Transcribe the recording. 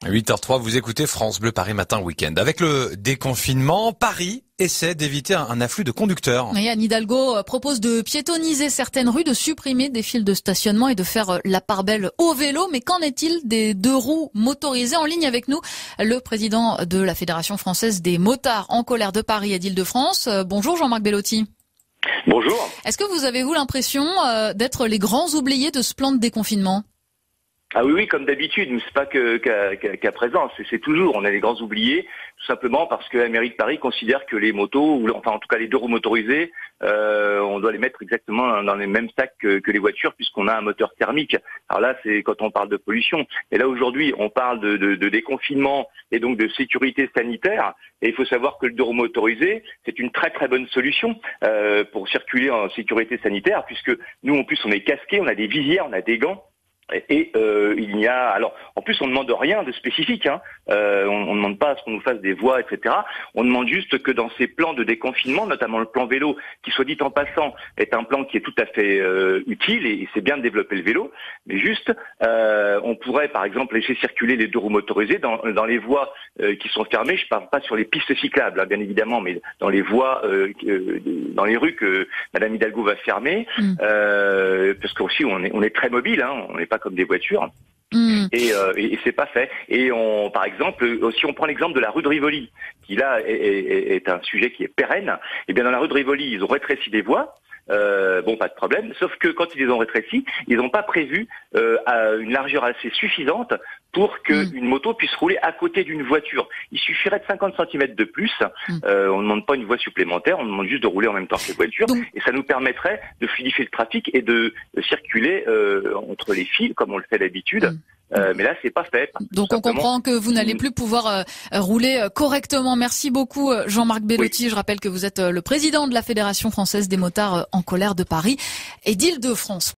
8h03, vous écoutez France Bleu Paris Matin Week-end. Avec le déconfinement, Paris essaie d'éviter un afflux de conducteurs. Et Anne Hidalgo propose de piétoniser certaines rues, de supprimer des files de stationnement et de faire la part belle au vélo. Mais qu'en est-il des deux roues motorisées? En ligne avec nous, le président de la Fédération française des motards en colère de Paris et d'Île-de-France. Bonjour Jean-Marc Bellotti. Bonjour. Est-ce que vous avez l'impression d'être les grands oubliés de ce plan de déconfinement? Ah oui, comme d'habitude, mais c'est pas qu'à présent, c'est toujours, on est les grands oubliés, tout simplement parce que la mairie de Paris considère que les motos, ou enfin en tout cas les deux roues motorisées, on doit les mettre exactement dans les mêmes sacs que les voitures, puisqu'on a un moteur thermique. Alors là, c'est quand on parle de pollution. Et là aujourd'hui, on parle de déconfinement et donc de sécurité sanitaire. Et il faut savoir que le deux roues motorisé, c'est une très très bonne solution pour circuler en sécurité sanitaire, puisque nous en plus on est casqués, on a des visières, on a des gants. Et il y a, alors en plus on ne demande rien de spécifique, on ne demande pas à ce qu'on nous fasse des voies, etc. On demande juste que dans ces plans de déconfinement, notamment le plan vélo, qui soit dit en passant, est un plan qui est tout à fait utile et c'est bien de développer le vélo, mais juste on pourrait par exemple laisser circuler les deux roues motorisées dans les voies qui sont fermées. Je parle pas sur les pistes cyclables, bien évidemment, mais dans les voies, dans les rues que Madame Hidalgo va fermer, parce qu'aussi on est très mobile, on n'est pas comme des voitures. Et c'est pas fait. Et par exemple, si on prend l'exemple de la rue de Rivoli, qui là est un sujet qui est pérenne, et bien dans la rue de Rivoli, ils ont rétréci des voies. Pas de problème, sauf que quand ils les ont rétrécis, ils n'ont pas prévu une largeur assez suffisante pour qu'une moto puisse rouler à côté d'une voiture. Il suffirait de 50 cm de plus. On ne demande pas une voie supplémentaire, on demande juste de rouler en même temps que les voitures. Et ça nous permettrait de fluidifier le trafic et de circuler entre les fils, comme on le fait d'habitude. Mais là, c'est pas fait. Donc on comprend que vous n'allez plus pouvoir rouler correctement. Merci beaucoup Jean-Marc Bellotti. Oui. Je rappelle que vous êtes le président de la Fédération française des motards en colère de Paris et d'Île-de-France.